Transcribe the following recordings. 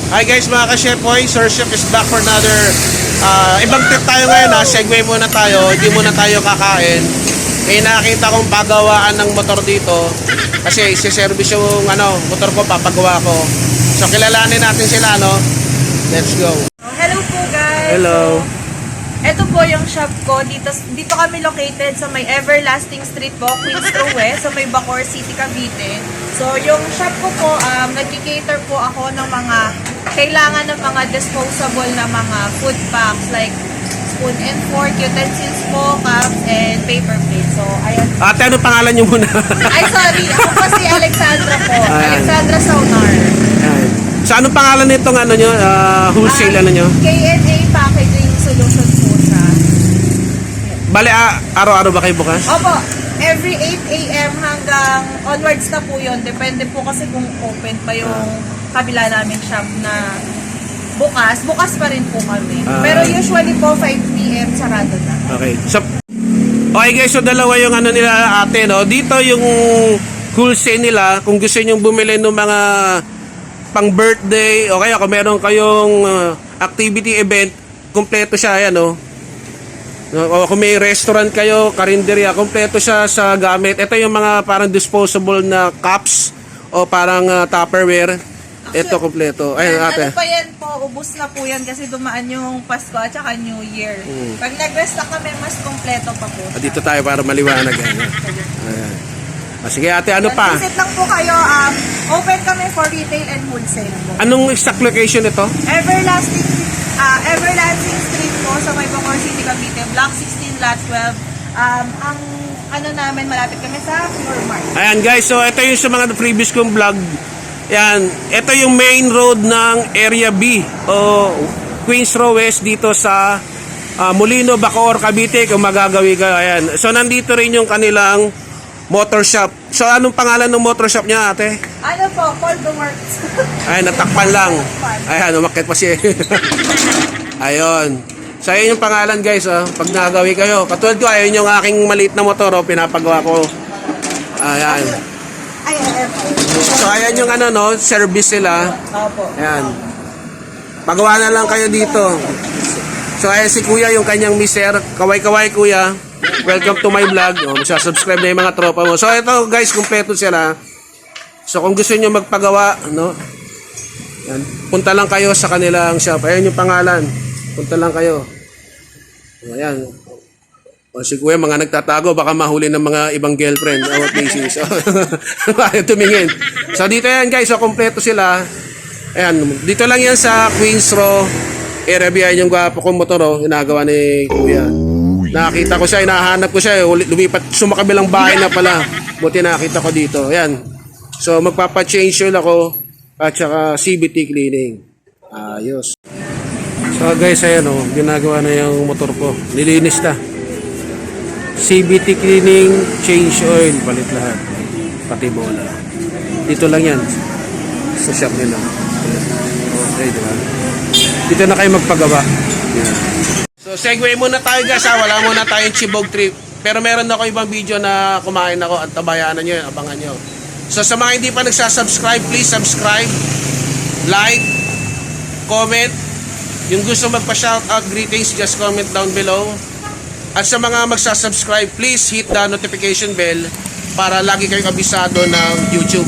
Hi guys mga ka-Shepoy, Sir Chef is back for another ibang trip tayo ngayon ha. Segway muna tayo, hindi muna tayo kakain. May nakita kong pagawaan ng motor dito kasi isi-service yung motor ko, papagawa ko. So kilalanin natin sila, no? Let's go. Hello po guys. Hello. So, ito po yung shop ko. Dito kami located sa may Everlasting Street po, Queens Row West, sa may Bacoor City, Cavite. So, yung shop ko po, nag-cater po ako ng mga kailangan ng mga disposable na mga food packs like spoon and fork, utensils po, cups, and paper plates. So, ayan. Ate, ano pangalan nyo muna? Ay, sorry. Ako po si Alexandra po. Ayan. Alexandra Saunar. So, anong pangalan nitong nyo? Wholesale nyo? K&A Packaging Solution po siya. Bale, araw-araw ba kayo bukas? Opo, every 8 a.m. hanggang onwards na po yun. Depende po kasi kung open pa yung kabila namin shop na bukas. Bukas pa rin po kami. Pero usually po 5 p.m. sarado na. Okay. So, okay guys, so dalawa yung nila ate, no? Dito yung wholesale nila, kung gusto nyo bumili ng mga pang birthday, o kaya kung meron kayong activity event, kompleto siya, yan, no? O kung may restaurant kayo, karinderya, kompleto siya sa gamit. Ito yung mga parang disposable na cups o parang Tupperware. Ito kompleto. Ayun, ate. Ano pa yan po, ubus na po yan kasi dumaan yung Pasko at saka New Year. Pag nag-restock kami, mas kompleto pa po. Dito tayo para maliwanag. Ayan. Sige ate, ano pa? Visit lang po kayo. Open kami for retail and wholesale po. Anong exact location ito? Everlasting Street po sa may Bacoor City, Cavite, Block 16, Lot 12. Ang namin, malapit kami sa Floor Mart. Ayan guys, so ito yung sa mga previous kong vlog. Yan, ito yung main road ng Area B o Queens Row West dito sa Molino, Bacoor, Cavite kung magagawi ka. Ayan. So nandito rin yung kanilang motor shop. So anong pangalan ng motor shop niya, ate? Ano po, Paul the Works. Ay, natakpan lang. Ayan, umakit pa siya. Ayun. So ayun yung pangalan guys, pag nagawi kayo. Katulad ko, ayun yung aking maliit na motor, pinapagawa ko. Ayan. So ayan yung service nila. Opo. Ayan. Pagawa na lang kayo dito. So ayan si kuya, yung kanyang mister. Kaway-kaway kuya. Welcome to my vlog. Subscribe na yung mga tropa mo. So ito guys, kumpleto sila. So kung gusto niyo magpagawa, yan, punta lang kayo sa kanilang shop. Ayan yung pangalan. Punta lang kayo. Ayan. O si kuya, mga nagtatago, baka mahuli ng mga ibang girlfriend. What they see. So, ayaw tumingin. So dito yan guys, so kompleto sila. Ayan, dito lang yan sa Queens Row. Area B, yung gwapo kong motor, ginagawa ni kuya. Nakita ko siya, hinahanap ko siya, lumipat, sumakabilang bahay na pala. Buti nakita ko dito. Ayan. So magpapa-change oil ako at saka CVT cleaning. Ayos. So guys, ayan ginagawa na yung motor ko. Nilinis na. CVT cleaning, change oil, palit lahat. Pati bola. Dito lang yan. Sa shop nila. Okay, diba? Dito na kayo magpagawa. Yan. So segue muna tayo guys, wala muna tayong Chibog trip. Pero meron ako ibang video na kumain ako at tabayanan nyo yun, abangan nyo. So sa mga hindi pa nagsasubscribe, please subscribe, like, comment. Yung gusto magpa-shoutout, greetings, just comment down below. At sa mga magsasubscribe, please hit the notification bell para lagi kayong abisado ng YouTube.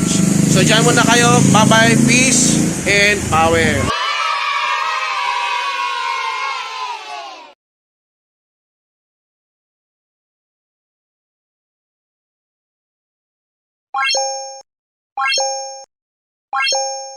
So dyan muna kayo, bye-bye, peace and power. What?